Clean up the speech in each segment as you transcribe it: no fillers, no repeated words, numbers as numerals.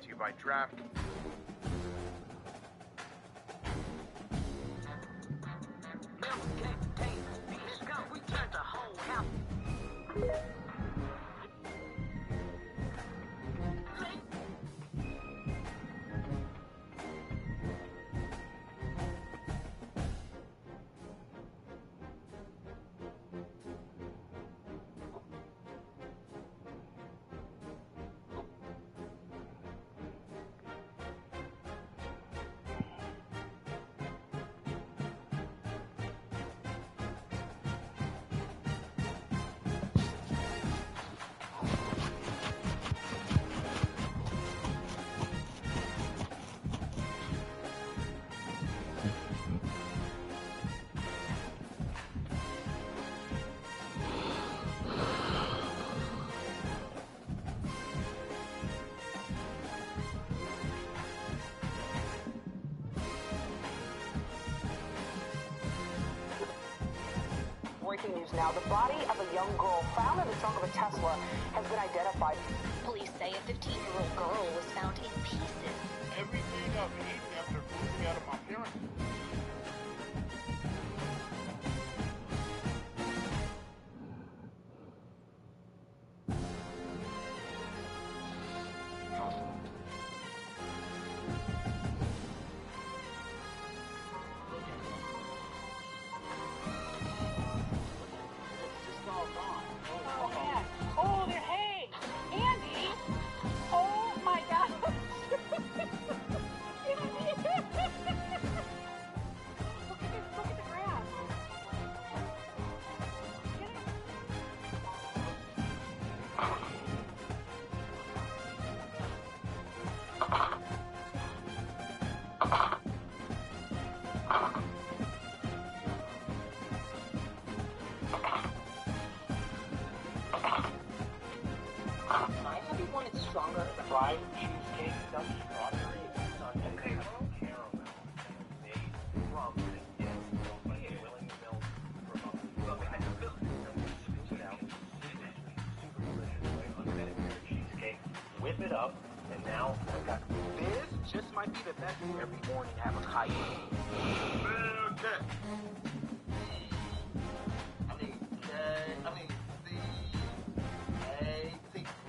to you by Draft. We turned the whole house. Breaking news now. The body of a young girl found in the trunk of a Tesla has been identified. Police say a 15-year-old girl was found in pieces. Everything I've eaten after moving out of my parents' Oh, they're hay! Andy! Oh my God! Look at the grass. Have you wanted stronger? fried cheesecake, stuffed strawberry, Sunday caramel, made from willing milk from a super delicious way unfettered cheesecake. Whip it up, and now I've got this. Just might be the best every morning appetite. Okay.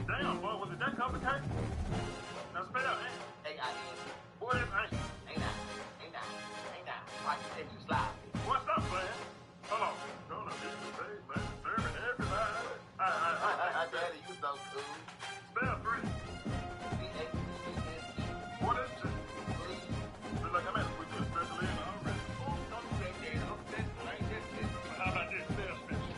Damn, boy, was it that complicated? Now spell it. A-I-N. What is it? Ain't that. Watch the you slide. What's up, man? Hold on. Gonna be the day, man. Serving everybody. Daddy, you so cool. Spell 3. B-A-C-C-S-E. What is it? Look like I'm at a quick little special in already. Don't say that. I'm special. I ain't just special. How about this spell special?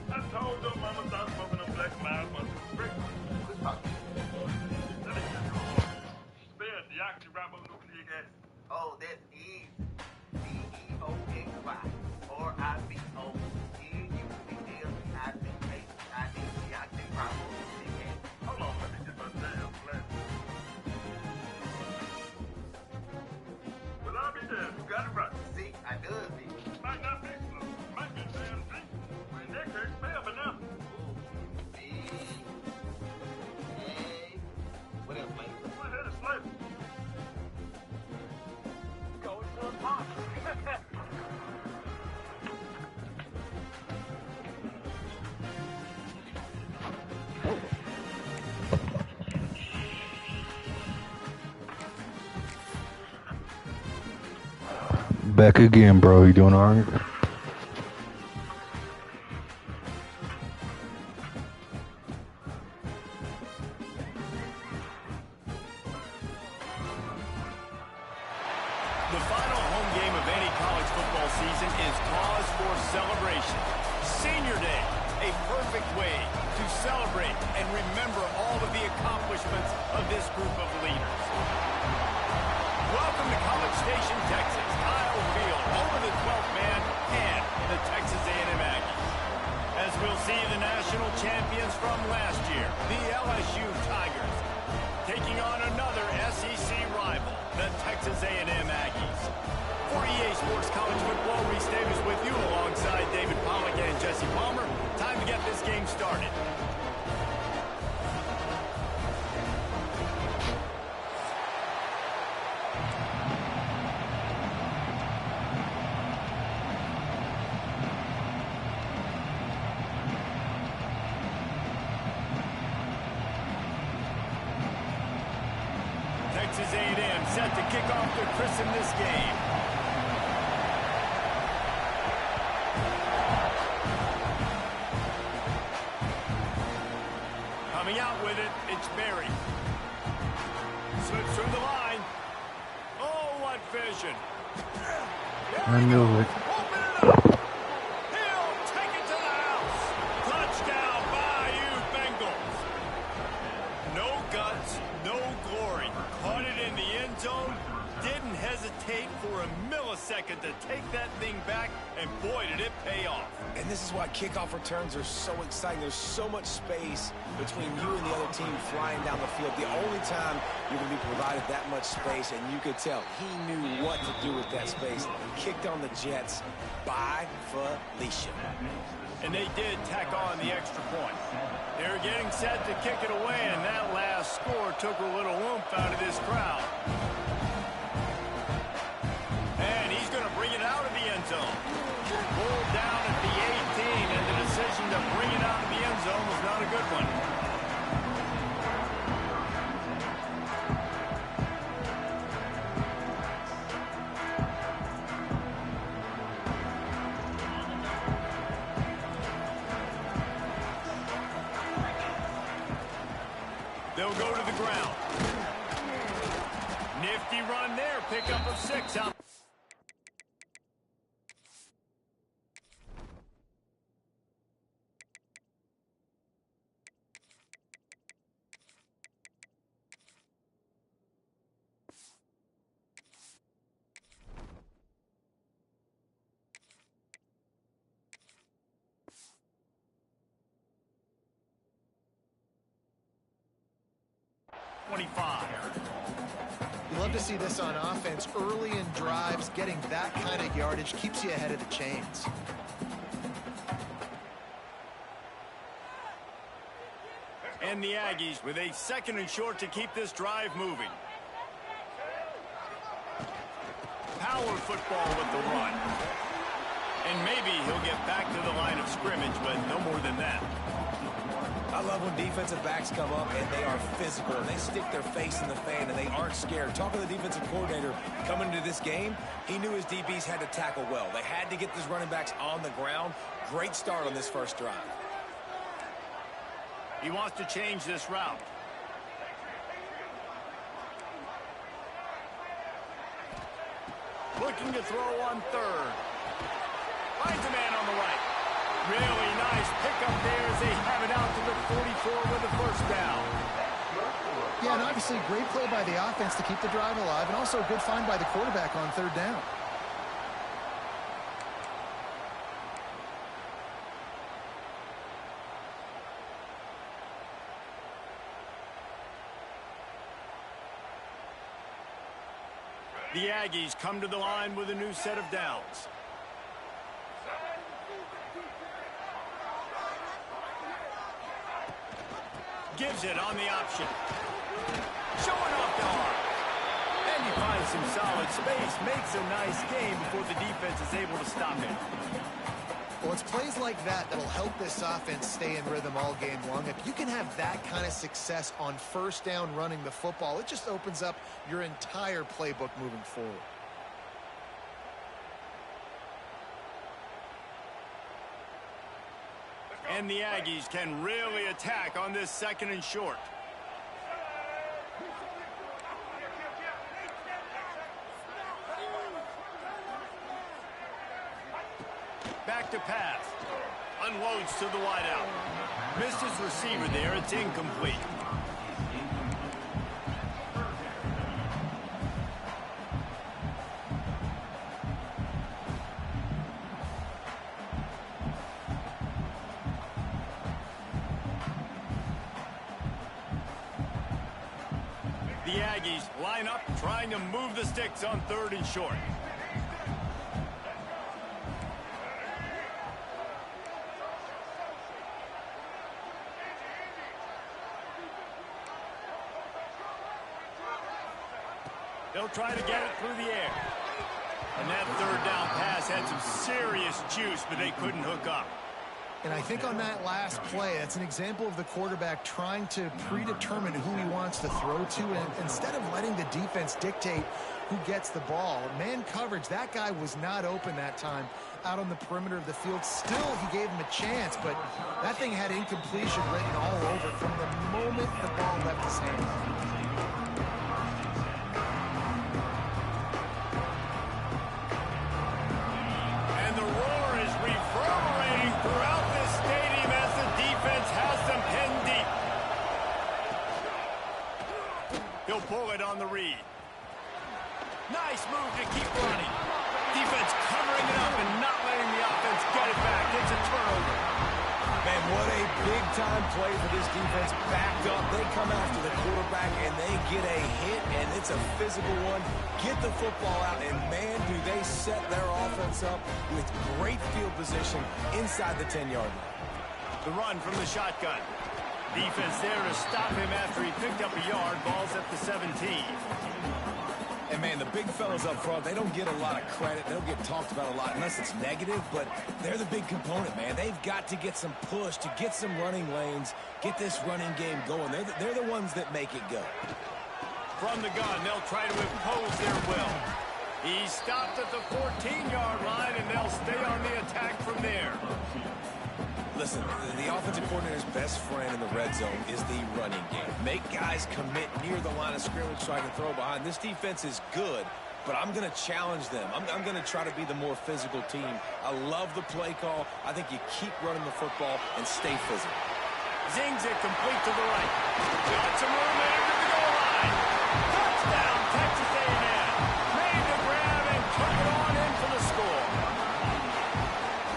I told your mama stop smoking them black miles once it's break. Spell deoxyribonucleic acid. Oh, that's easy. D-E-O-X-Y. R-I-B-O-N-U-C-L-E-I-C-H-I-D-C-I-D-ribonucleic acid. Hold on, let me get my damn plan. Well, I'll be there. You got it right. See, I does it. Might not be slow. Might be damn deep. Well, in that case, spell me now. What else, man? What the hell is slavery? Going to the top. Back again, bro. You doing alright? The final home game of any college football season is cause for celebration. Senior Day, a perfect way to celebrate and remember all of the accomplishments of this group of leaders. Welcome to College Station, Texas. Kyle Field, over the 12th man, and the Texas A&M Aggies. As we'll see the national champions from last year, the LSU Tigers, taking on another SEC rival, the Texas A&M Aggies. For EA Sports College Football. Reese Davis with you alongside David Pollack and Jesse Palmer. Time to get this game started. Texas A&M set to kick off to christen this game. Coming out with it, it's Berry. Slips through the line. Oh, what vision. I knew it. Open it up. He'll take it to the house. Touchdown, Bayou Bengals. No guts, no glory. Caught it in the end zone. Didn't hesitate for a millisecond to take that thing back, and boy, did it pay off. And this is why kickoff returns are so exciting. There's so much space between you and the other team flying down the field. The only time you're going to be provided that much space, and you could tell he knew what to do with that space. Kicked on the Jets by Felicia. And they did tack on the extra point. They were getting set to kick it away, and that last score took a little oomph out of this crowd. And he's going to bring it out of the end zone. Pulled down at the 18, and the decision to bring it out of the end zone was not a good one. They'll go to the ground. Nifty run there. Pickup of 6 out. You love to see this on offense. Early in drives, getting that kind of yardage keeps you ahead of the chains. And the Aggies with a 2nd and short to keep this drive moving. Power football with the run. And maybe he'll get back to the line of scrimmage, but no more than that. I love when defensive backs come up and they are physical and they stick their face in the fan and they aren't scared. Talking to the defensive coordinator coming into this game, he knew his DBs had to tackle well. They had to get these running backs on the ground. Great start on this first drive. He wants to change this route. Looking to throw on 3rd. Finds a man on the right. Really nice pickup there as they have it out to the 44 with the first down. Yeah, and obviously great play by the offense to keep the drive alive, and also a good find by the quarterback on 3rd down. The Aggies come to the line with a new set of downs. Gives it on the option. Showing off the arm. And he finds some solid space. Makes a nice game before the defense is able to stop him. Well, it's plays like that that'll help this offense stay in rhythm all game long. If you can have that kind of success on 1st down running the football, it just opens up your entire playbook moving forward. And the Aggies can really attack on this 2nd and short. Back to pass. Unloads to the wideout. Missed his receiver there. It's incomplete. The Aggies line up trying to move the sticks on 3rd and short. They'll try to get it through the air. And that third down pass had some serious juice, but they couldn't hook up. And I think on that last play, that's an example of the quarterback trying to predetermine who he wants to throw to, and instead of letting the defense dictate who gets the ball. Man coverage, that guy was not open that time out on the perimeter of the field. Still, he gave him a chance, but that thing had incompletion written all over from the moment the ball left his hand. And the roar is reverberating throughout this stadium as the defense has them pinned deep. He'll pull it on the read. Nice move to keep running. Defense covering it up and not letting the offense get it back. It's a turnover. Man, what a big-time play for this defense. Backed up, they come after the quarterback, and they get a hit, and it's a physical one. Get the football out, and man, do they set their offense up with great field position inside the 10-yard line. The run from the shotgun. Defense there to stop him after he picked up a yard. Ball's at the 17. And, man, the big fellas up front, they don't get a lot of credit. They don't get talked about a lot unless it's negative, but they're the big component, man. They've got to get some push, to get some running lanes, get this running game going. They're the ones that make it go. From the gun, they'll try to impose their will. He stopped at the 14-yard line, and they'll stay on the attack from there. Listen, the offensive coordinator's best friend in the red zone is the running game. Make guys commit near the line of scrimmage so I can throw behind. This defense is good, but I'm going to challenge them. I'm going to try to be the more physical team. I love the play call. I think you keep running the football and stay physical. Zings it complete to the right. Got some room there to the goal line. Touchdown, Texas A&M. Made the grab and took it on in for the score.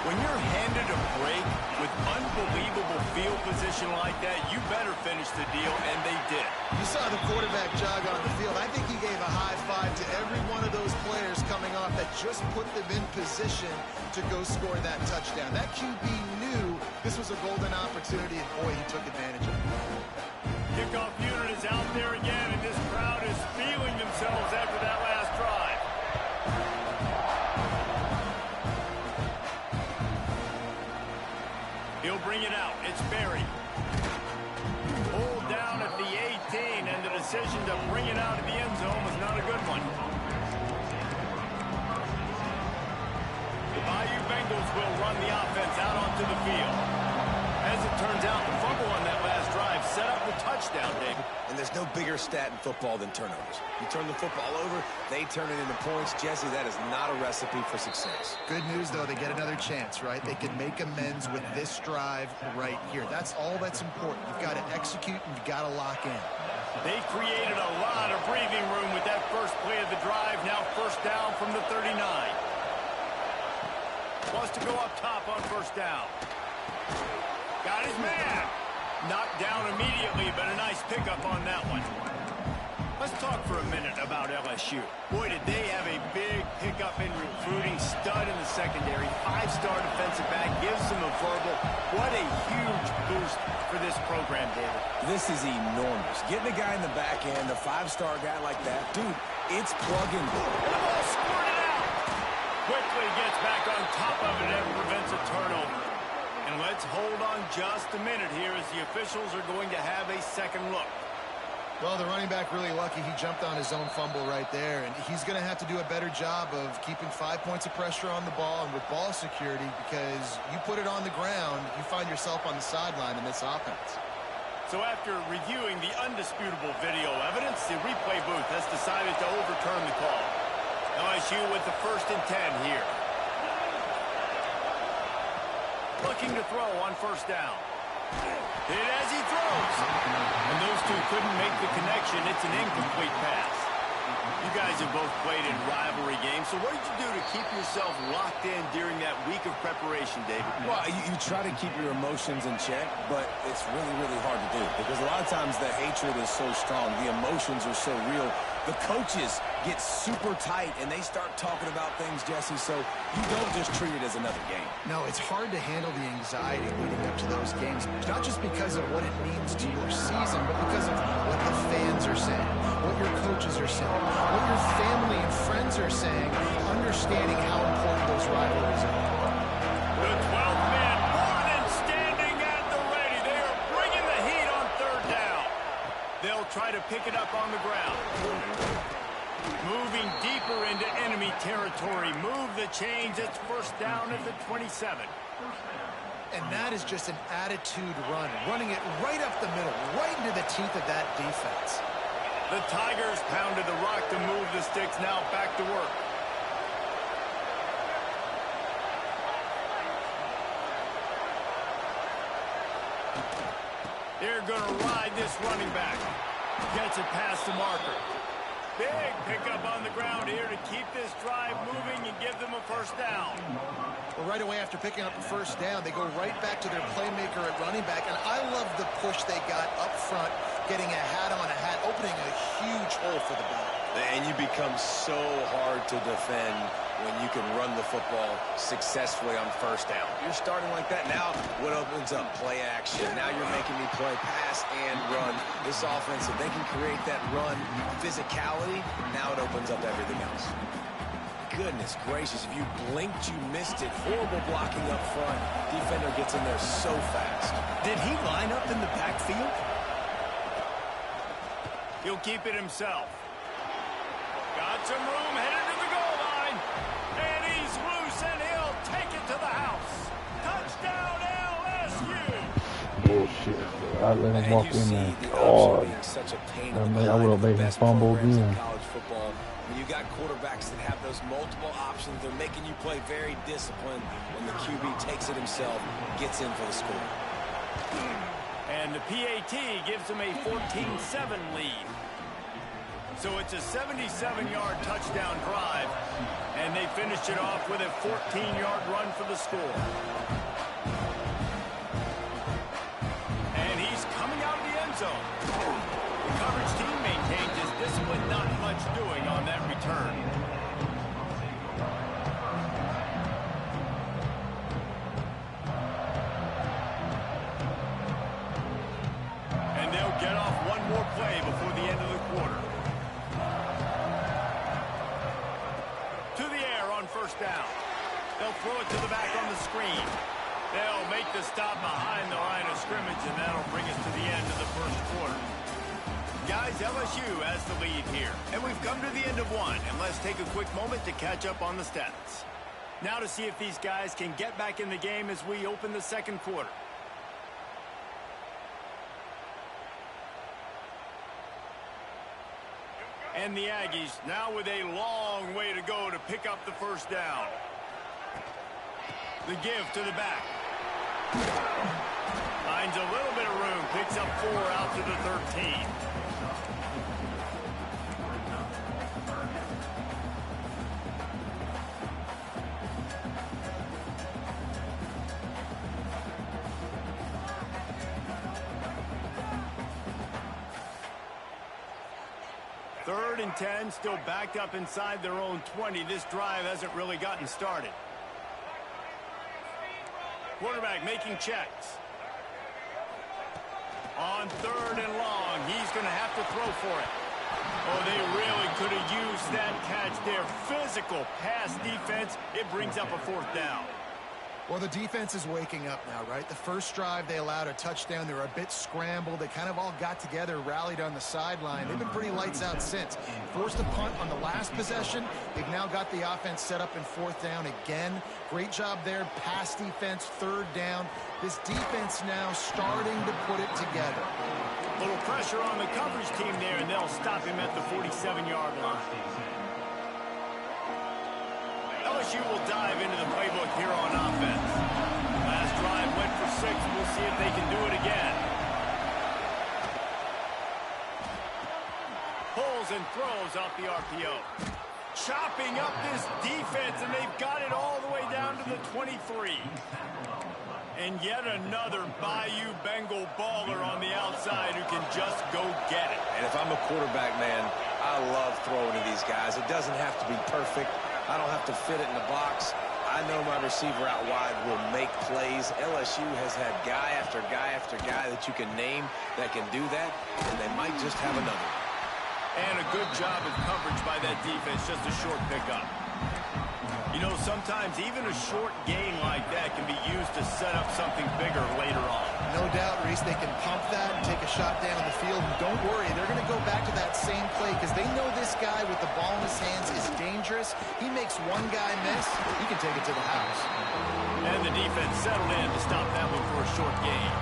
When you're handed a break with unbelievable field position like that, you better finish the deal, and they did. You saw the quarterback jog on the field. I think he gave a high five to every one of those players coming off that just put them in position to go score that touchdown. That QB knew this was a golden opportunity, and boy, he took advantage of it. Kickoff unit is out there again, and this crowd is feeling themselves after that last drive. He'll bring it out. It's Berry. Pulled down at the 18, and the decision to bring it out of the end zone was not a good one. The Bayou Bengals will run the offense out onto the field. As it turns out, the fumble on that last drive set up the touchdown, David. And there's no bigger stat in football than turnovers. You turn the football over, they turn it into points. Jesse, that is not a recipe for success. Good news, though, they get another chance, right? They can make amends with this drive right here. That's all that's important. You've got to execute and you've got to lock in. They created a lot of breathing room with that first play of the drive. Now first down from the 39. Wants to go up top on first down. Got his man. Knocked down immediately, but a nice pickup on that one. Let's talk for a minute about LSU. Boy, did they have a big pickup in recruiting. Stud in the secondary. 5-star defensive back. Gives them a verbal. What a huge boost for this program, David. This is enormous. Getting a guy in the back end, a 5-star guy like that, dude, it's plug and go. And the ball squirted out. Quickly gets back on top of it and prevents a turnover. And let's hold on just a minute here as the officials are going to have a second look. Well, the running back really lucky he jumped on his own fumble right there, and he's going to have to do a better job of keeping 5 points of pressure on the ball and with ball security, because you put it on the ground, you find yourself on the sideline in this offense. So after reviewing the undisputable video evidence, the replay booth has decided to overturn the call. LSU with the 1st and 10 here. Looking to throw on first down. Hit as he throws. And those two couldn't make the connection. It's an incomplete pass. You guys have both played in rivalry games, so what did you do to keep yourself locked in during that week of preparation, David? Well, you try to keep your emotions in check, but it's really, really hard to do because a lot of times the hatred is so strong. The emotions are so real. The coaches get super tight, and they start talking about things, Jesse, so you don't just treat it as another game. No, it's hard to handle the anxiety leading up to those games, not just because of what it means to your season, but because of what the fans are saying, what your coaches are saying. what your family and friends are saying, understanding how important those rivalries are. The 12th man more than standing at the ready. They are bringing the heat on third down. They'll try to pick it up on the ground. Moving deeper into enemy territory. Move the chains. It's first down at the 27. And that is just an attitude run, running it right up the middle, right into the teeth of that defense. The Tigers pounded the rock to move the sticks. Now back to work. They're going to ride this running back. Gets it past the marker. Big pickup on the ground here to keep this drive moving and give them a first down. Well, right away after picking up the first down, they go right back to their playmaker at running back. And I love the push they got up front, getting a hat on a hat, opening a huge hole for the back. And you become so hard to defend when you can run the football successfully on first down. You're starting like that. Now what opens up? Play action. Now you're making me play pass and run. This offense, if they can create that run physicality, now it opens up everything else. Goodness gracious, if you blinked, you missed it. Horrible blocking up front. Defender gets in there so fast. Did he line up in the backfield? He'll keep it himself. Got some room headed to the goal line. And he's loose, and he'll take it to the house. Touchdown, LSU. Bullshit. I let him walk in there. God. I will make him fumble again. College football. When you got quarterbacks that have those multiple options, they're making you play very disciplined. When the QB takes it himself, gets in for the score. And the PAT gives them a 14-7 lead. So it's a 77-yard touchdown drive, and they finished it off with a 14-yard run for the score. And he's coming out of the end zone. The coverage team maintains his discipline, not much doing on that return. And they'll get off one more play before the end of the quarter. To the air on first down. They'll throw it to the back on the screen. They'll make the stop behind the line of scrimmage, and that'll bring us to the end of the first quarter. Guys, LSU has the lead here, and we've come to the end of one, and let's take a quick moment to catch up on the stats. Now to see if these guys can get back in the game as we open the second quarter. And the Aggies now with a long way to go to pick up the first down. The give to the back. Finds a little bit of room, picks up 4 out to the 13. Third and 10, still backed up inside their own 20. This drive hasn't really gotten started. Quarterback making checks. On third and long, he's going to have to throw for it. Oh, they really could have used that catch there. Physical pass defense. It brings up a fourth down. Well, the defense is waking up now, right? The first drive, they allowed a touchdown. They were a bit scrambled. They kind of all got together, rallied on the sideline. They've been pretty lights out since. Forced a punt on the last possession. They've now got the offense set up in fourth down again. Great job there. Pass defense, third down. This defense now starting to put it together. A little pressure on the coverage team there, and they'll stop him at the 47-yard line. LSU will dive into the playbook here on offense. Last drive went for 6. We'll see if they can do it again. Pulls and throws off the RPO. Chopping up this defense, and they've got it all the way down to the 23. And yet another Bayou Bengal baller on the outside who can just go get it. And if I'm a quarterback, man, I love throwing to these guys. It doesn't have to be perfect. I don't have to fit it in the box. I know my receiver out wide will make plays. LSU has had guy after guy after guy that you can name that can do that, and they might just have another. And a good job of coverage by that defense, just a short pickup. You know, sometimes even a short gain like that can be used to set up something bigger later on. No doubt, Reese, they can pump that and take a shot down the field. And don't worry, they're going to go back to that same play because they know this guy with the ball in his hands is dangerous. He makes one guy miss, he can take it to the house. And the defense settled in to stop that one for a short gain.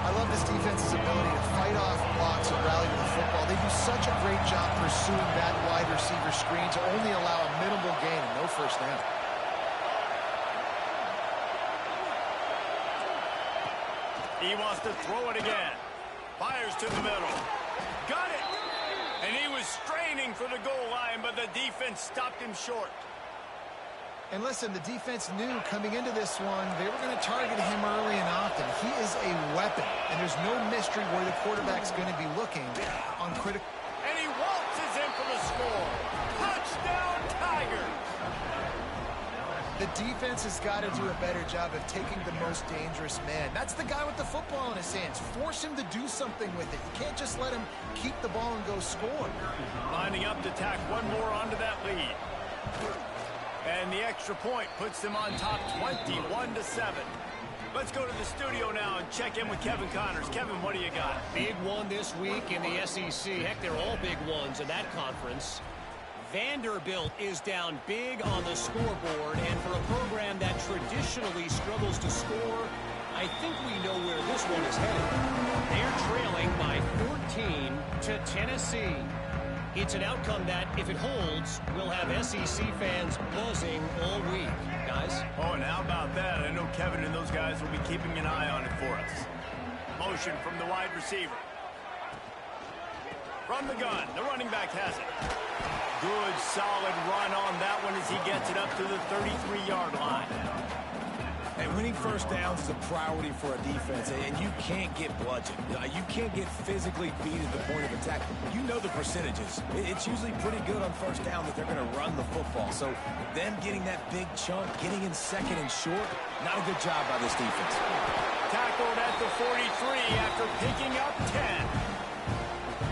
I love this defense's ability to fight off blocks and rally to the football. They do such a great job pursuing that wide receiver screen to only allow a minimal gain and no first down. He wants to throw it again. Fires to the middle. Got it! And he was straining for the goal line, but the defense stopped him short. And listen, the defense knew coming into this one, they were going to target him early and often. He is a weapon, and there's no mystery where the quarterback's going to be looking on critical. And he waltzes in for the score. Touchdown, Tiger! The defense has got to do a better job of taking the most dangerous man. That's the guy with the football in his hands. Force him to do something with it. You can't just let him keep the ball and go score. Lining up to tack one more onto that lead. And the extra point puts them on top 21-7. Let's go to the studio now and check in with Kevin Connors. Kevin, what do you got? Big one this week in the SEC. Heck, they're all big ones in that conference. Vanderbilt is down big on the scoreboard, and for a program that traditionally struggles to score, I think we know where this one is headed. They're trailing by 14 to Tennessee. It's an outcome that, if it holds, will have SEC fans buzzing all week. Guys? Oh, and how about that? I know Kevin and those guys will be keeping an eye on it for us. Motion from the wide receiver. From the gun, the running back has it. Good, solid run on that one as he gets it up to the 33-yard line. And winning first downs is a priority for a defense, and you can't get bludgeoned. You can't get physically beat at the point of attack. You know the percentages. It's usually pretty good on first down that they're going to run the football. So them getting that big chunk, getting in second and short, not a good job by this defense. Tackled at the 43 after picking up 10.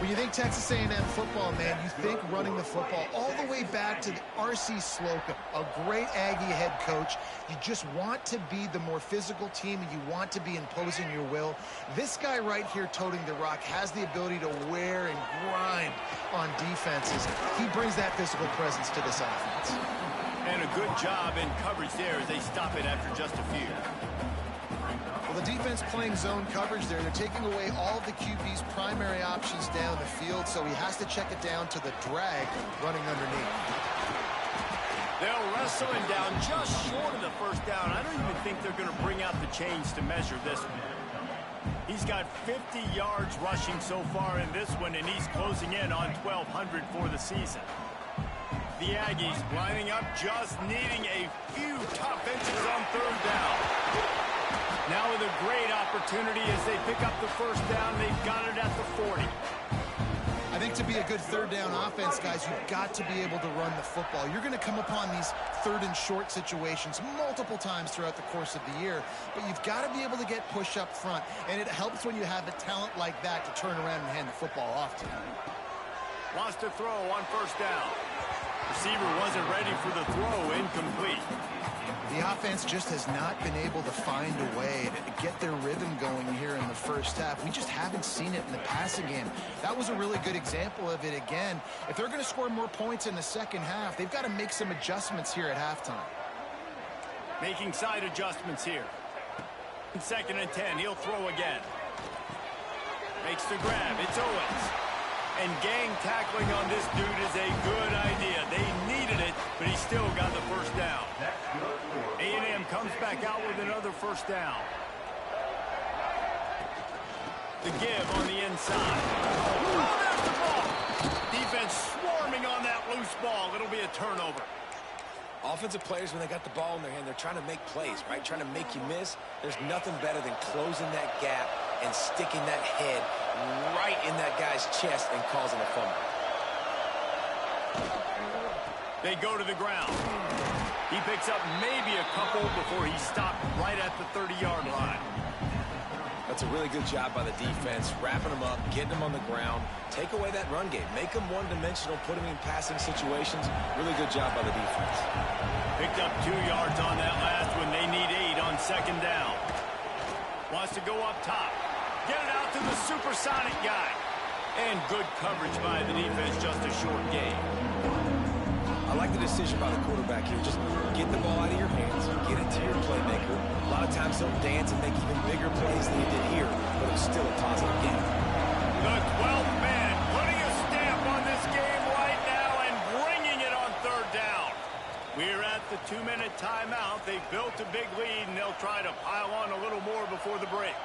When you think Texas A&M football, man, you think running the football all the way back to R.C. Slocum, a great Aggie head coach. You just want to be the more physical team, and you want to be imposing your will. This guy right here toting the rock has the ability to wear and grind on defenses. He brings that physical presence to this offense. And a good job in coverage there as they stop it after just a few. Well, the defense playing zone coverage there. They're taking away all of the QB's primary options down the field, so he has to check it down to the drag running underneath. They'll wrestle him down just short of the first down. I don't even think they're going to bring out the chains to measure this one. He's got 50 yards rushing so far in this one, and he's closing in on 1,200 for the season. The Aggies lining up, just needing a few tough inches on third down. Now with a great opportunity as they pick up the first down. They've got it at the 40. I think to be a good third down offense, guys, you've got to be able to run the football. You're going to come upon these third and short situations multiple times throughout the course of the year, but you've got to be able to get push up front, and it helps when you have a talent like that to turn around and hand the football off to you. Wants to throw on first down. Receiver wasn't ready for the throw, incomplete. The offense just has not been able to find a way to get their rhythm going here in the first half. We just haven't seen it in the passing game. That was a really good example of it again. If they're going to score more points in the second half, they've got to make some adjustments here at halftime. Making side adjustments here. Second and 10, he'll throw again. Makes the grab, it's Owens. And gang tackling on this dude is a good idea. They needed it, but he still got the first down. A&M comes back out with another first down. The give on the inside. Oh, there's the ball. Defense swarming on that loose ball. It'll be a turnover. Offensive players, when they got the ball in their hand, they're trying to make plays, right? Trying to make you miss. There's nothing better than closing that gap and sticking that head right in that guy's chest and causing a fumble. They go to the ground. He picks up maybe a couple before he stopped right at the 30-yard line. That's a really good job by the defense, wrapping them up, getting them on the ground, take away that run game, make them one-dimensional, put them in passing situations. Really good job by the defense. Picked up 2 yards on that last one. They need 8 on second down. Wants to go up top. Get it out to the supersonic guy. And good coverage by the defense, just a short game. I like the decision by the quarterback here. Just get the ball out of your hands, get it to your playmaker. A lot of times he'll dance and make even bigger plays than he did here, but it's still a positive game. The 12th man putting a stamp on this game right now and bringing it on third down. We're at the 2-minute timeout. They've built a big lead, and they'll try to pile on a little more before the break.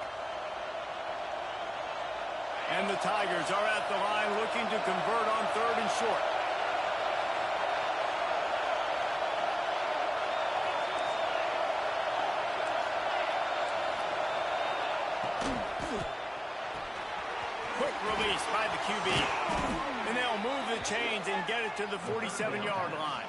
And the Tigers are at the line looking to convert on third and short. Quick release by the QB. And they'll move the chains and get it to the 47-yard line.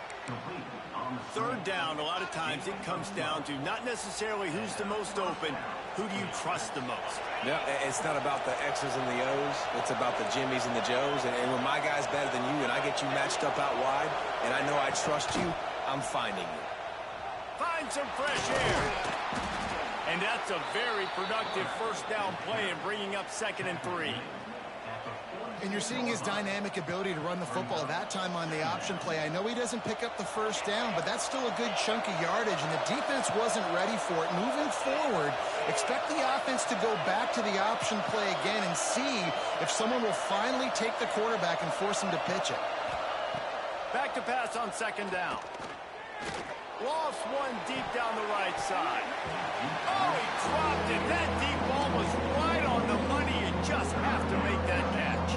Third down, a lot of times it comes down to not necessarily who's the most open, who do you trust the most? Yeah, it's not about the X's and the O's. It's about the Jimmies and the Joes. And when my guy's better than you and I get you matched up out wide and I know I trust you, I'm finding you. Find some fresh air. And that's a very productive first down play and bringing up 2nd and 3. And you're seeing his dynamic ability to run the football that time on the option play. I know he doesn't pick up the first down, but that's still a good chunk of yardage, and the defense wasn't ready for it. Moving forward, expect the offense to go back to the option play again and see if someone will finally take the quarterback and force him to pitch it. Back to pass on 2nd down. Lost one deep down the right side. Oh, he dropped it. That deep ball was right on the money. You just have to make that catch.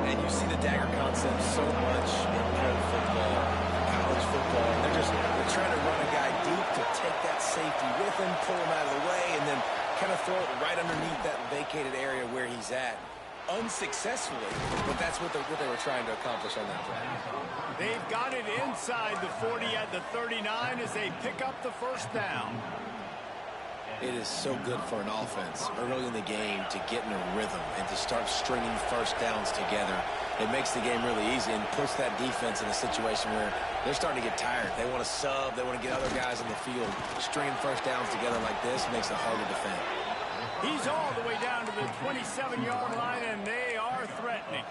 And you see the dagger concept so much in pro football, college football. They're trying to run a guy deep to take that safety with him, pull him out of the way, and then kind of throw it right underneath that vacated area where he's at. Unsuccessfully, but that's what they were trying to accomplish on that play. They've got it inside the 40 at the 39 as they pick up the first down. It is so good for an offense early in the game to get in a rhythm and to start stringing first downs together. It makes the game really easy and puts that defense in a situation where they're starting to get tired. They want to sub. They want to get other guys in the field. Stringing first downs together like this makes it hard to defend. He's all the way down to the 27-yard line, and they are threatening.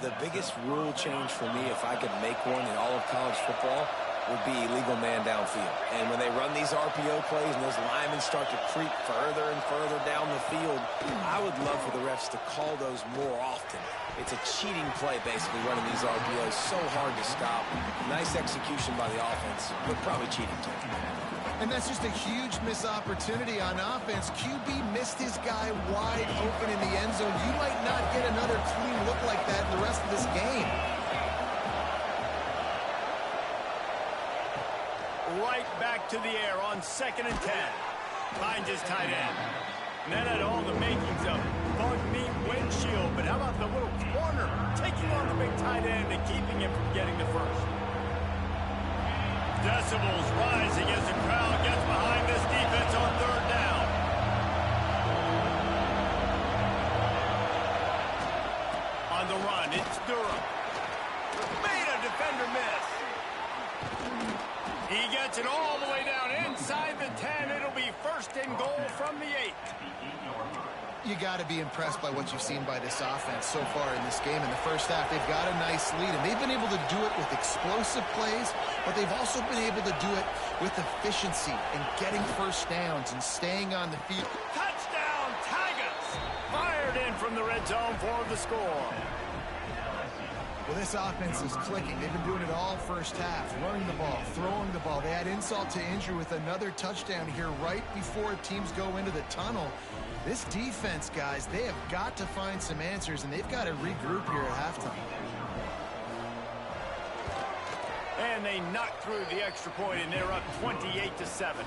The biggest rule change for me, if I could make one in all of college football, would be illegal man downfield. And when they run these RPO plays and those linemen start to creep further and further down the field, I would love for the refs to call those more often. It's a cheating play, basically, running these RPOs. So hard to stop. Nice execution by the offense, but probably cheating too. And that's just a huge missed opportunity on offense. QB missed his guy wide open in the end zone. You might not get another clean look like that in the rest of this game. Right back to the air on 2nd and 10. Finds his tight end. And that had all the makings of bug meat windshield. But how about the little corner taking on the big tight end and keeping him from getting the first? Decibels rising as the crowd gets behind this defense on third down. On the run, it's Durham. Made a defender miss. He gets it all the way down inside the 10. It'll be 1st and goal from the 8. You got to be impressed by what you've seen by this offense so far in this game. In the first half, they've got a nice lead, and they've been able to do it with explosive plays, but they've also been able to do it with efficiency and getting first downs and staying on the field. Touchdown, Tigers! Fired in from the red zone for the score. Well, this offense is clicking. They've been doing it all first half, running the ball, throwing the ball. They had insult to injury with another touchdown here right before teams go into the tunnel. This defense, guys, they have got to find some answers, and they've got to regroup here at halftime. And they knock through the extra point, and they're up 28-7.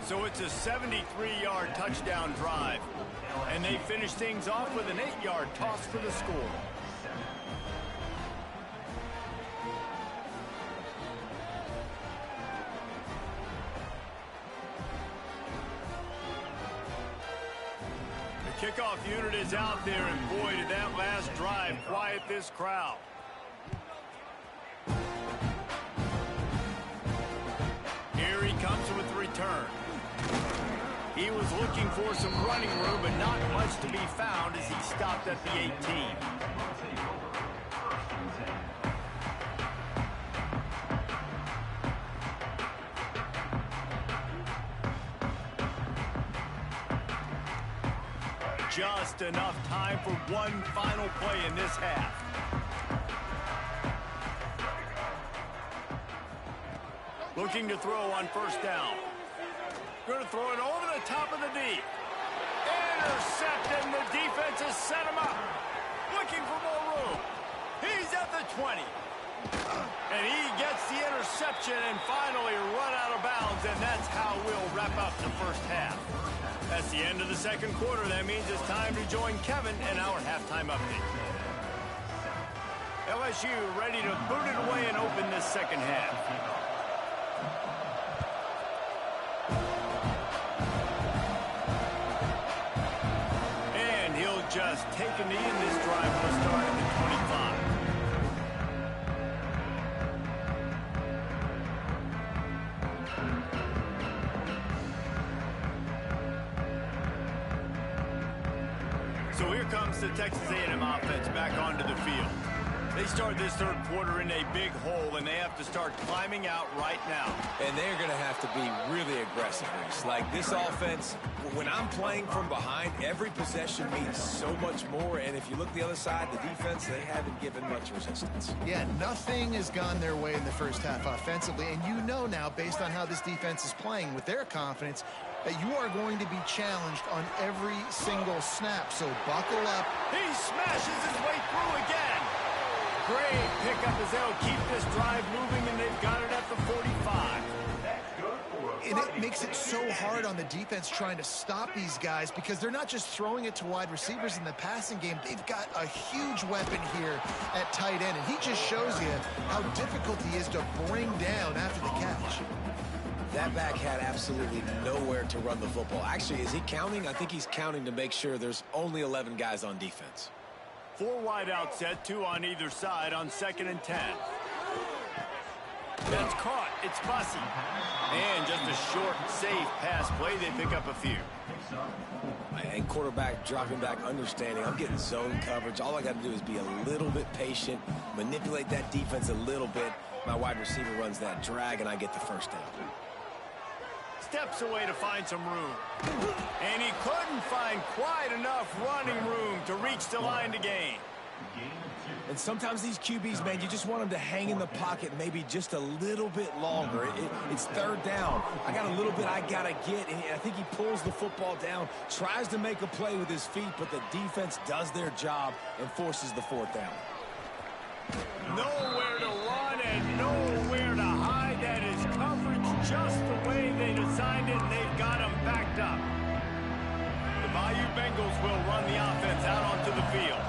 So it's a 73-yard touchdown drive. And they finish things off with an 8-yard toss for the score. Kickoff unit is out there, and boy, did that last drive quiet this crowd. Here he comes with the return. He was looking for some running room, but not much to be found as he stopped at the 18. Just enough time for one final play in this half. Looking to throw on first down. Going to throw it over the top of the deep. Intercepted, and the defense has set him up. Looking for more room. He's at the 20. And he gets the interception and finally run out of bounds, and that's how we'll wrap up the first half. That's the end of the second quarter. That means it's time to join Kevin in our halftime update. LSU ready to boot it away and open this second half. And he'll just take a knee, and this drive will start at the 25. So here comes the Texas A&M offense back onto the field. They start this third quarter in a big hole, and they have to start climbing out right now. And they're going to have to be really aggressive. Like this offense, when I'm playing from behind, every possession means so much more. And if you look the other side, the defense, they haven't given much resistance. Yeah, nothing has gone their way in the first half offensively. And you know now, based on how this defense is playing with their confidence, that you are going to be challenged on every single snap. So buckle up. He smashes his way through again. Great pickup as they'll keep this drive moving, and they've got it at the 45. And it makes it so hard on the defense trying to stop these guys because they're not just throwing it to wide receivers in the passing game. They've got a huge weapon here at tight end, and he just shows you how difficult he is to bring down after the catch. That back had absolutely nowhere to run the football. Actually, is he counting? I think he's counting to make sure there's only 11 guys on defense. 4 wide out set, 2 on either side on 2nd and 10. That's caught. It's Bussey. And just a short, safe pass play. They pick up a few. And quarterback dropping back, understanding I'm getting zone coverage. All I got to do is be a little bit patient, manipulate that defense a little bit. My wide receiver runs that drag, and I get the first down. Steps away to find some room. And he couldn't find quite enough running room to reach the line to gain. And sometimes these QBs, man, you just want them to hang in the pocket maybe just a little bit longer. It's third down. I got a little bit I got to get, and I think he pulls the football down, tries to make a play with his feet, but the defense does their job and forces the 4th down. Nowhere to run and nowhere to hide. That is coverage just the way they designed it, and they've got him backed up. The Bayou Bengals will run the offense out onto the field.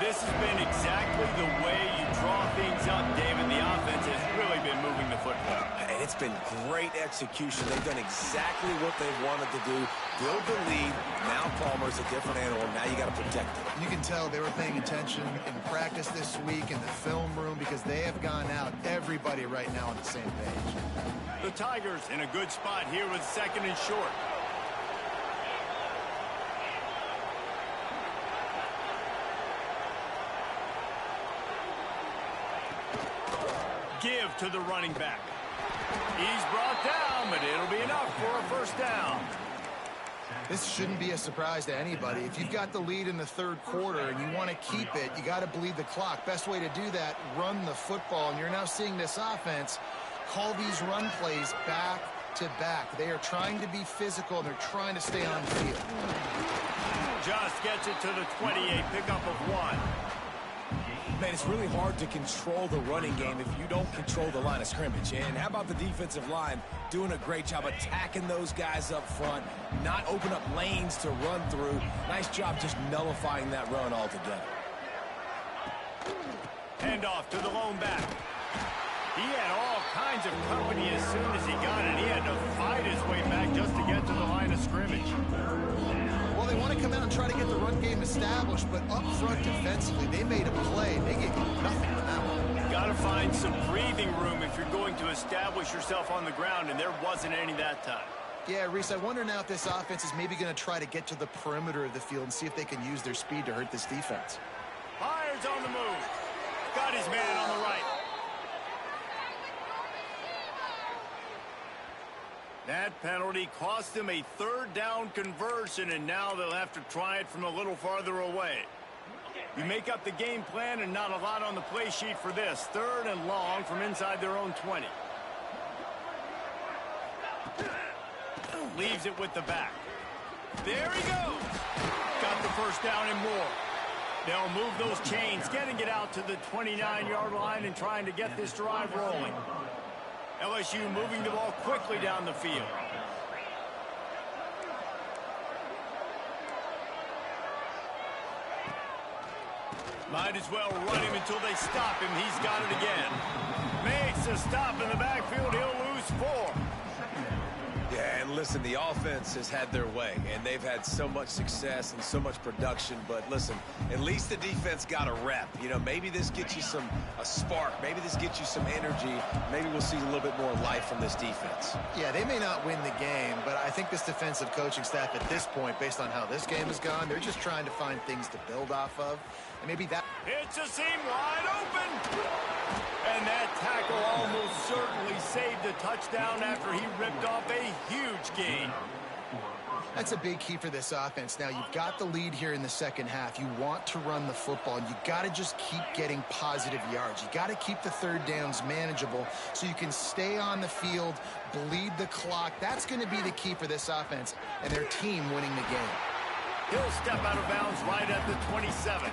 This has been exactly the way you draw things up, David. The offense has really been moving the football. And it's been great execution. They've done exactly what they've wanted to do. Build the lead. Now Palmer's a different animal. Now you got to protect it. You can tell they were paying attention in practice this week in the film room because they have gone out, everybody right now on the same page. The Tigers in a good spot here with 2nd and short. Give to the running back. He's brought down, but it'll be enough for a first down. This shouldn't be a surprise to anybody. If you've got the lead in the third quarter and you want to keep it, you got to bleed the clock. Best way to do that, run the football. And you're now seeing this offense call these run plays back to back. They are trying to be physical, and they're trying to stay on the field. Just gets it to the 28, pickup of 1. Man, it's really hard to control the running game if you don't control the line of scrimmage. And how about the defensive line doing a great job attacking those guys up front, not open up lanes to run through. Nice job just nullifying that run altogether. Hand off to the lone back. He had all kinds of company as soon as he got it. He had to fight his way back just to get to the line of scrimmage. Well, they want to come out and try to get the run game established, but up front defensively, they made a play. They gave you nothing on that one. Got to find some breathing room if you're going to establish yourself on the ground, and there wasn't any that time. Yeah, Reese, I wonder now if this offense is maybe going to try to get to the perimeter of the field and see if they can use their speed to hurt this defense. Myers on the move. Got his man on the right. That penalty cost them a third down conversion, and now they'll have to try it from a little farther away. You make up the game plan and not a lot on the play sheet for this. 3rd and long from inside their own 20. Leaves it with the back. There he goes. Got the first down and more. They'll move those chains, getting it out to the 29-yard line and trying to get this drive rolling. LSU moving the ball quickly down the field. Might as well run him until they stop him. He's got it again. Makes a stop in the backfield. He'll lose 4. Yeah, and listen, the offense has had their way, and they've had so much success and so much production. But listen, at least the defense got a rep. You know, maybe this gets you a spark. Maybe this gets you some energy. Maybe we'll see a little bit more life from this defense. Yeah, they may not win the game, but I think this defensive coaching staff at this point, based on how this game has gone, they're just trying to find things to build off of. And maybe that... It's a seam wide open. And that tackle almost certainly saved a touchdown after he ripped off a huge gain. That's a big key for this offense. Now, you've got the lead here in the second half. You want to run the football, and you got to just keep getting positive yards. You got to keep the third downs manageable so you can stay on the field, bleed the clock. That's going to be the key for this offense and their team winning the game. He'll step out of bounds right at the 27.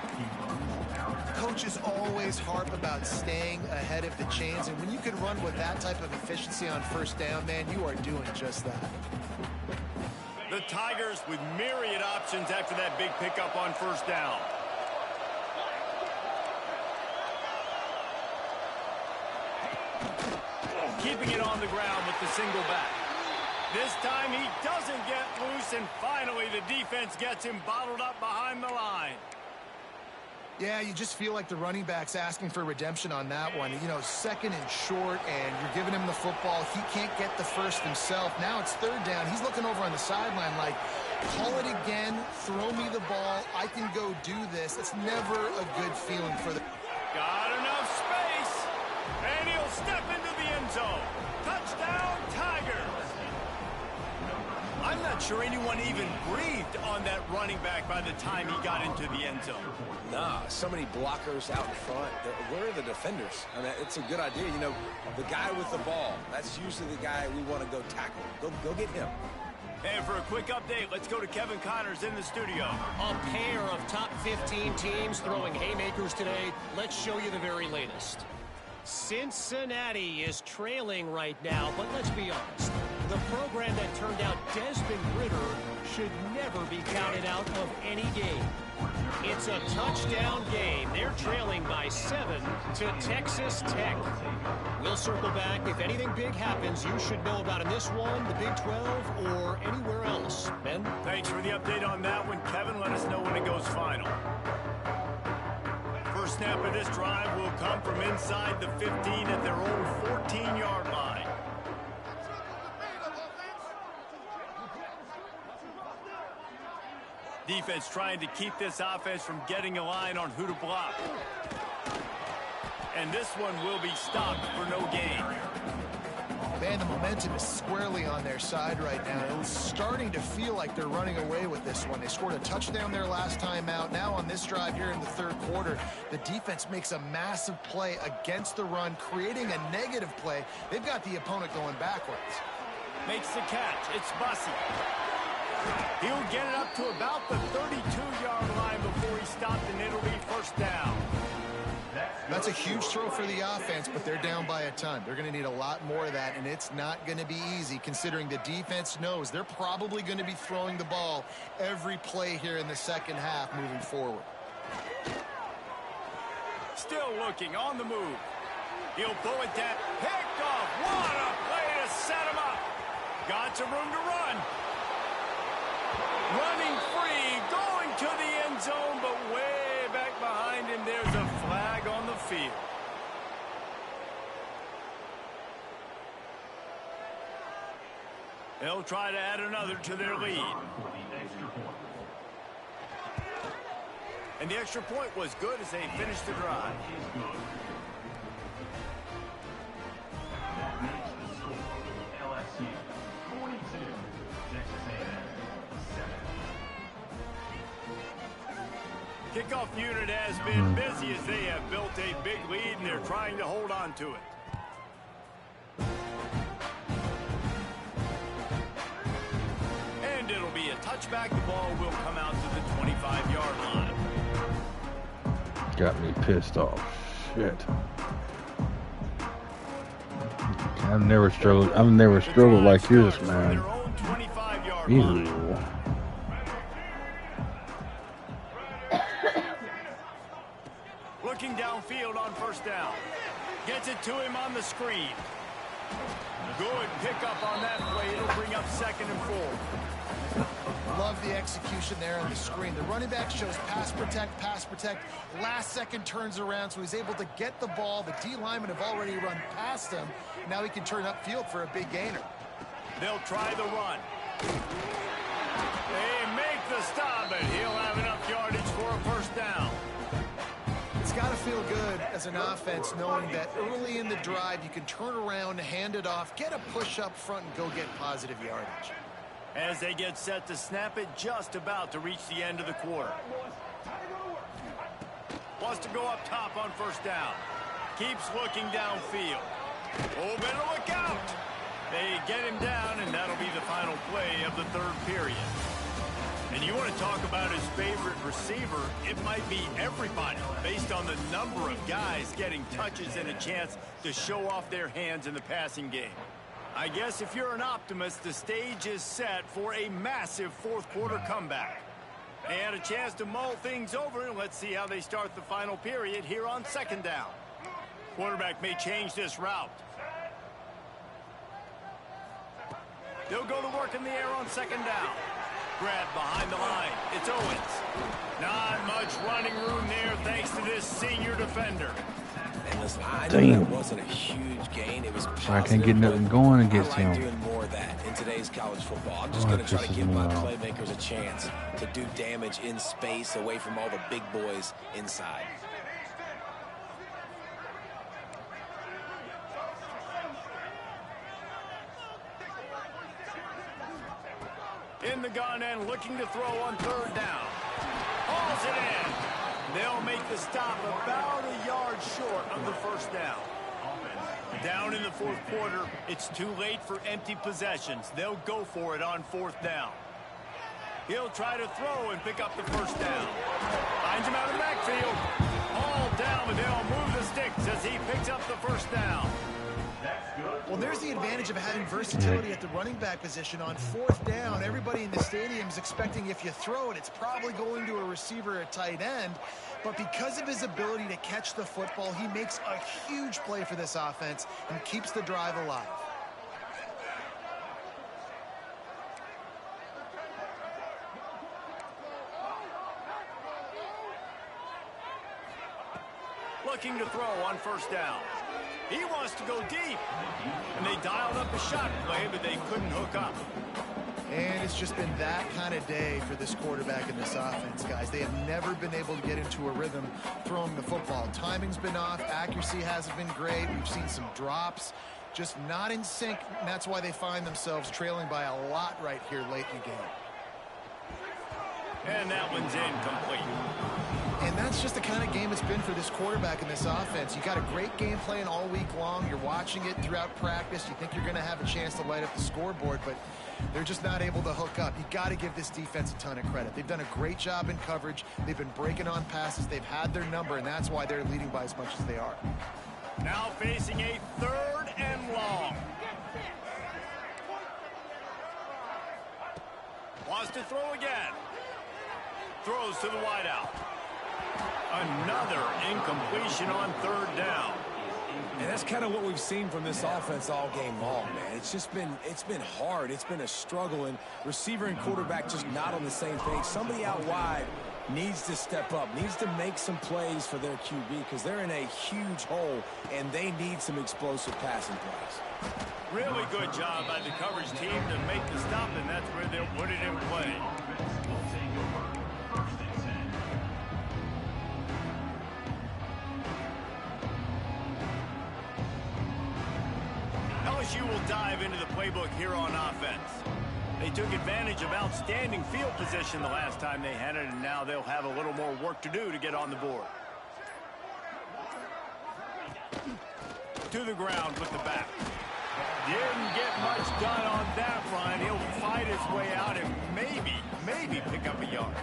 Coaches always harp about staying ahead of the chains, and when you can run with that type of efficiency on first down, man, you are doing just that. The Tigers with myriad options after that big pickup on first down. Keeping it on the ground with the single back. This time he doesn't get loose, and finally the defense gets him bottled up behind the line. Yeah, you just feel like the running back's asking for redemption on that one. You know, 2nd and short, and you're giving him the football. He can't get the first himself. Now it's 3rd down. He's looking over on the sideline like, call it again, throw me the ball, I can go do this. It's never a good feeling for the... Got enough space, and he'll step into the end zone. Touchdown, Tigers. I'm not sure anyone even breathed on that running back by the time he got into the end zone. Nah, so many blockers out in front. Where are the defenders? I mean, it's a good idea. You know, the guy with the ball, that's usually the guy we want to go tackle. Go get him. And for a quick update, let's go to Kevin Connors in the studio. A pair of top 15 teams throwing haymakers today. Let's show you the very latest. Cincinnati is trailing right now, but let's be honest. The program that turned out Desmond Ridder should never be counted out of any game. It's a touchdown game. They're trailing by 7 to Texas Tech. We'll circle back. If anything big happens, you should know about in this one, the Big 12, or anywhere else. Ben? Thanks for the update on that one, Kevin. Let us know when it goes final. First snap of this drive will come from inside the 15 at their own 14-yard line. Defense trying to keep this offense from getting a line on who to block. And this one will be stopped for no gain. Man, the momentum is squarely on their side right now. It's starting to feel like they're running away with this one. They scored a touchdown their last time out. Now on this drive here in the 3rd quarter, the defense makes a massive play against the run, creating a negative play. They've got the opponent going backwards. Makes the catch. It's Bussey. He'll get it up to about the 32-yard line before he stopped, and it'll be first down. That's a huge throw for the offense, but they're down by a ton. They're going to need a lot more of that, and it's not going to be easy considering the defense knows they're probably going to be throwing the ball every play here in the second half moving forward. Still looking on the move. He'll pull it down. Picked off. What a play to set him up. Got some room to run. Running free, going to the end zone, but way back behind him, there's a flag on the field. They'll try to add another to their lead. And the extra point was good as they finished the drive. Kickoff unit has been busy as they have built a big lead and they're trying to hold on to it. And it'll be a touchback. The ball will come out to the 25-yard line. Got me pissed off. Shit. I've never struggled like this, man. Ew. Looking downfield on first down. Gets it to him on the screen. Good pickup on that play. It'll bring up 2nd and 4. Love the execution there on the screen. The running back shows pass protect, pass protect. Last second turns around, so he's able to get the ball. The D linemen have already run past him. Now he can turn upfield for a big gainer. They'll try the run. They make the stop, and he'll have enough yardage for a first down. It's got to feel good as an offense knowing that early in the drive you can turn around, hand it off, get a push up front, and go get positive yardage. As they get set to snap it, just about to reach the end of the quarter. Wants to go up top on first down. Keeps looking downfield. Oh, better look out. They get him down, and that'll be the final play of the 3rd period. And you want to talk about his favorite receiver, it might be everybody, based on the number of guys getting touches and a chance to show off their hands in the passing game. I guess if you're an optimist, the stage is set for a massive 4th quarter comeback. They had a chance to mull things over, and let's see how they start the final period here on 2nd down. Quarterback may change this route. They'll go to work in the air on 2nd down. Grab behind the line. It's Owens. Not much running room there thanks to this senior defender. And listen, I Damn. know that wasn't a huge gain. It was positive, I can't get nothing going against I like him. doing more of that in today's college football. I'm just going to try to give my playmakers a chance to do damage in space away from all the big boys inside. In the gun and looking to throw on 3rd down. Hauls it in. They'll make the stop about a yard short of the first down. Down in the 4th quarter, it's too late for empty possessions. They'll go for it on 4th down. He'll try to throw and pick up the first down. Finds him out of the backfield. All down, but they'll move the sticks as he picks up the first down. Well, there's the advantage of having versatility at the running back position. On 4th down, everybody in the stadium is expecting if you throw it, it's probably going to a receiver at tight end. But because of his ability to catch the football, he makes a huge play for this offense and keeps the drive alive. Looking to throw on first down. He wants to go deep. And they dialed up a shot play, but they couldn't hook up. And it's just been that kind of day for this quarterback and this offense, guys. They have never been able to get into a rhythm throwing the football. Timing's been off. Accuracy hasn't been great. We've seen some drops. Just not in sync. And that's why they find themselves trailing by a lot right here late in the game. And that one's incomplete. And that's just the kind of game it's been for this quarterback and this offense. You got a great game plan all week long. You're watching it throughout practice. You think you're going to have a chance to light up the scoreboard, but they're just not able to hook up. You got to give this defense a ton of credit. They've done a great job in coverage. They've been breaking on passes. They've had their number, and that's why they're leading by as much as they are. Now facing a 3rd and long. Wants to throw again. Throws to the wideout. Another incompletion on 3rd down. And that's kind of what we've seen from this offense all game long, man. It's been hard. It's been a struggle, and receiver and quarterback just not on the same page. Somebody out wide needs to step up, needs to make some plays for their QB because they're in a huge hole, and they need some explosive passing plays. Really good job by the coverage team to make the stop, and that's where they'll put it in play. LSU will dive into the playbook here on offense. They took advantage of outstanding field position the last time they had it, and now they'll have a little more work to do to get on the board. To the ground with the back. Didn't get much done on that run. He'll fight his way out and maybe pick up a yard.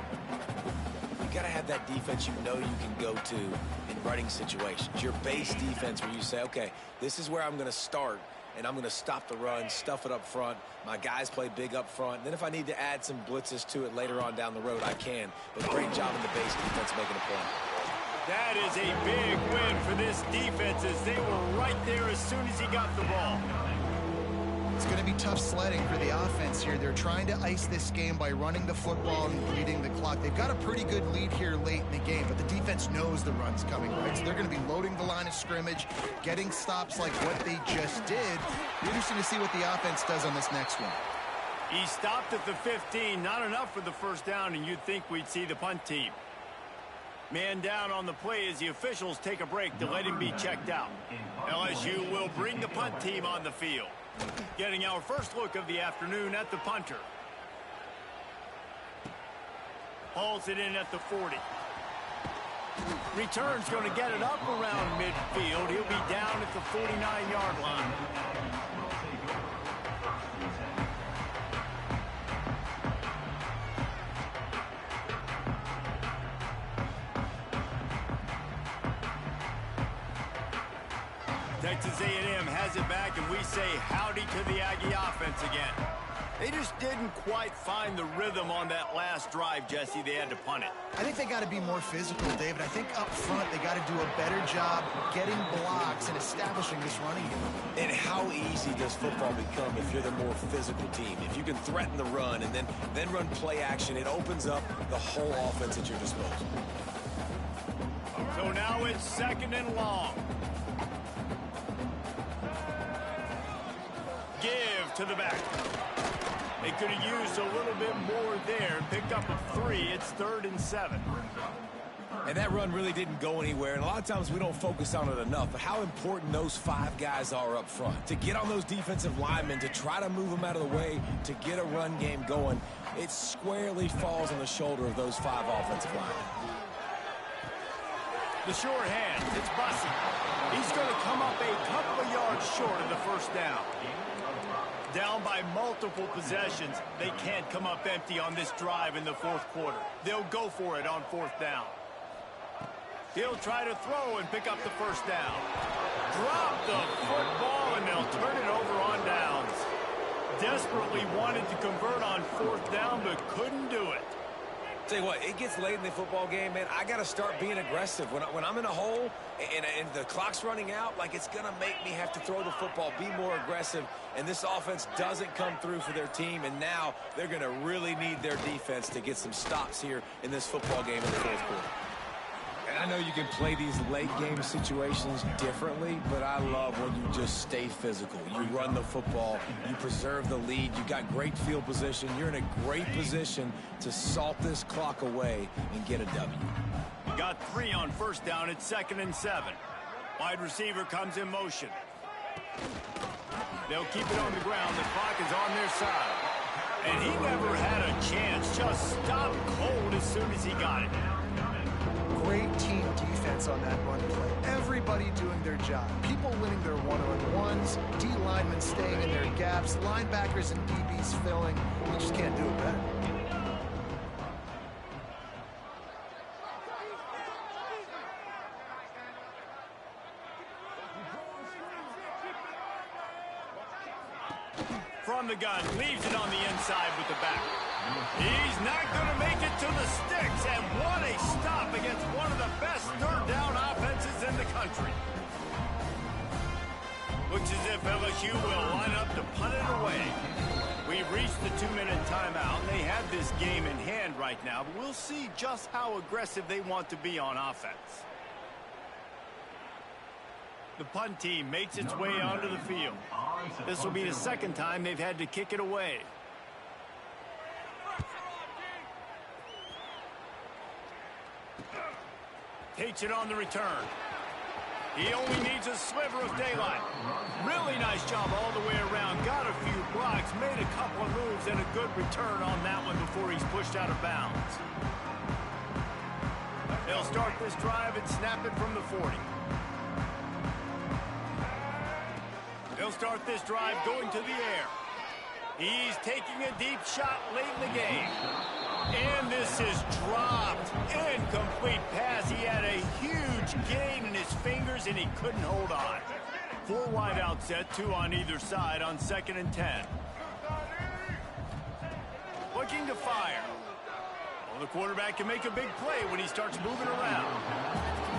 You got to have that defense you know you can go to in running situations. Your base defense where you say, okay, this is where I'm going to start, and I'm going to stop the run, stuff it up front. My guys play big up front. And then if I need to add some blitzes to it later on down the road, I can. But great job in the base defense making a play. That is a big win for this defense as they were right there as soon as he got the ball. It's going to be tough sledding for the offense here. They're trying to ice this game by running the football and bleeding the clock. They've got a pretty good lead here late in the game, but the defense knows the run's coming, right? So they're going to be loading the line of scrimmage, getting stops like what they just did. Interesting to see what the offense does on this next one. He stopped at the 15, not enough for the first down, and you'd think we'd see the punt team. Man down on the play as the officials take a break to let him be checked out. LSU will bring the punt team on the field. Getting our first look of the afternoon at the punter. Hauls it in at the 40. Return's going to get it up around midfield. He'll be down at the 49-yard line. Texas A&M has it back, and we say howdy to the Aggie offense again. They just didn't quite find the rhythm on that last drive, Jesse. They had to punt it. I think they got to be more physical, David. I think up front they got to do a better job getting blocks and establishing this running game. And how easy does football become if you're the more physical team? If you can threaten the run and then run play action, it opens up the whole offense at your disposal. So now it's 2nd and long. Give to the back. They could have used a little bit more there. Picked up a 3. It's 3rd and 7. And that run really didn't go anywhere. And a lot of times we don't focus on it enough. But how important those 5 guys are up front. To get on those defensive linemen, to try to move them out of the way, to get a run game going. It squarely falls on the shoulder of those 5 offensive linemen. The short hand. It's Bussey. He's going to come up a couple of yards short of the first down. Down by multiple possessions. They can't come up empty on this drive in the 4th quarter. They'll go for it on 4th down. He'll try to throw and pick up the first down. Drop the football, and they'll turn it over on downs. Desperately wanted to convert on 4th down, but couldn't do it. Tell you what, it gets late in the football game, man. I got to start being aggressive. When I'm in a hole and the clock's running out, like, it's going to make me have to throw the football, be more aggressive. And this offense doesn't come through for their team, and now they're going to really need their defense to get some stops here in this football game in the 4th quarter. And I know you can play these late game situations differently, but I love when you just stay physical. You run the football, you preserve the lead, you got great field position, you're in a great position to salt this clock away and get a W. Got 3 on first down. It's 2nd and 7. Wide receiver comes in motion. They'll keep it on the ground. The clock is on their side. And he never had a chance. Just stopped cold as soon as he got it. Great team defense on that run play. Everybody doing their job. People winning their one-on-ones, D linemen staying in their gaps, linebackers and DBs filling. You just can't do it better. From the gun, leaves it on the inside with the back. He's not going to make it to the sticks, and what a stop against one of the best third down offenses in the country. Looks as if LSU will line up to punt it away. We've reached the 2-minute timeout, and they have this game in hand right now, but we'll see just how aggressive they want to be on offense. The punt team makes its way onto the field. This will be the second time they've had to kick it away. Takes it on the return. He only needs a sliver of daylight. Really nice job all the way around. Got a few blocks, made a couple of moves, and a good return on that one before he's pushed out of bounds. They'll start this drive and snap it from the 40. They'll start this drive going to the air. He's taking a deep shot late in the game. And this is dropped. Incomplete pass. He had a huge gain in his fingers, and he couldn't hold on. 4 wide out set, 2 on either side on 2nd and 10. Looking to fire. Well, the quarterback can make a big play when he starts moving around.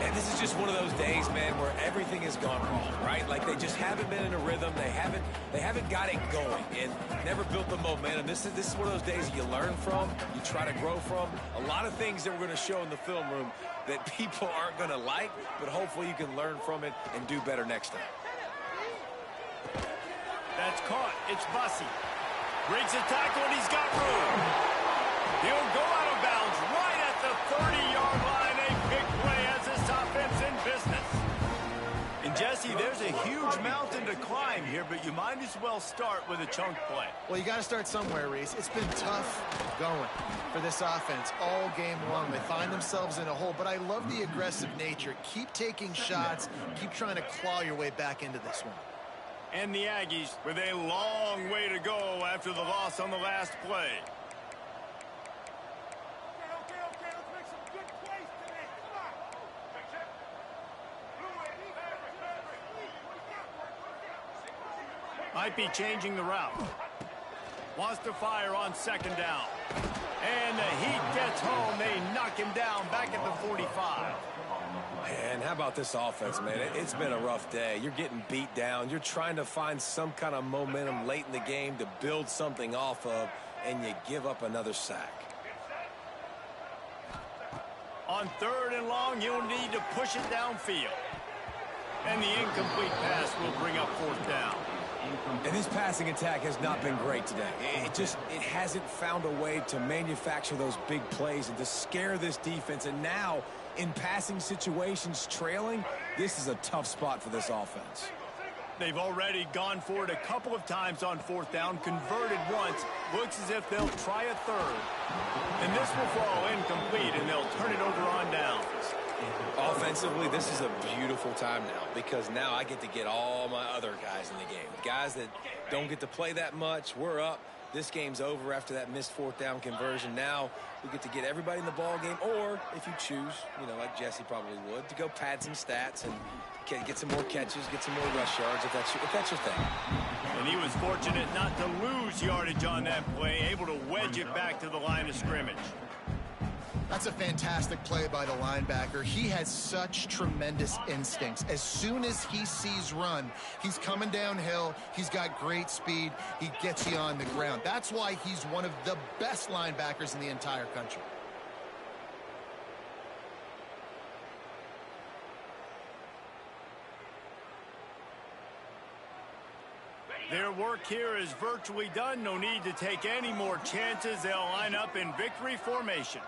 And this is just one of those days, man, where everything has gone wrong, right? Like they just haven't been in a rhythm. They haven't got it going and never built the momentum. This is one of those days you learn from, you try to grow from. A lot of things that we're going to show in the film room that people aren't going to like, but hopefully you can learn from it and do better next time. That's caught. It's Bussey. Breaks a tackle, and he's got room. He'll go out of bounds right at the 30-yard line. A big play as this offense in business. And, Jesse, there's a huge mountain to climb here, but you might as well start with a chunk play. Well, you got to start somewhere, Reese. It's been tough going for this offense all game long. They find themselves in a hole, but I love the aggressive nature. Keep taking shots. Keep trying to claw your way back into this one. And the Aggies with a long way to go after the loss on the last play. Might be changing the route. Wants to fire on 2nd down. And the Heat gets home. They knock him down back at the 45. Man, how about this offense, man? It's been a rough day. You're getting beat down. You're trying to find some kind of momentum late in the game to build something off of, and you give up another sack. On 3rd and long, you'll need to push it downfield. And the incomplete pass will bring up 4th down. And this passing attack has not been great today. It hasn't found a way to manufacture those big plays and to scare this defense. And now, in passing situations, trailing, this is a tough spot for this offense. They've already gone for it a couple of times on 4th down, converted once. Looks as if they'll try a 3rd. And this will fall incomplete, and they'll turn it over on downs. Offensively, this is a beautiful time now because now I get to get all my other guys in the game. Guys that don't get to play that much, we're up. This game's over after that missed 4th down conversion. Now we get to get everybody in the ball game, or if you choose, like Jesse probably would, to go pad some stats and get some more catches, get some more rush yards if that's your thing. And he was fortunate not to lose yardage on that play, able to wedge it back to the line of scrimmage. That's a fantastic play by the linebacker. He has such tremendous instincts. As soon as he sees run, he's coming downhill. He's got great speed. He gets you on the ground. That's why he's one of the best linebackers in the entire country. Their work here is virtually done. No need to take any more chances. They'll line up in victory formation.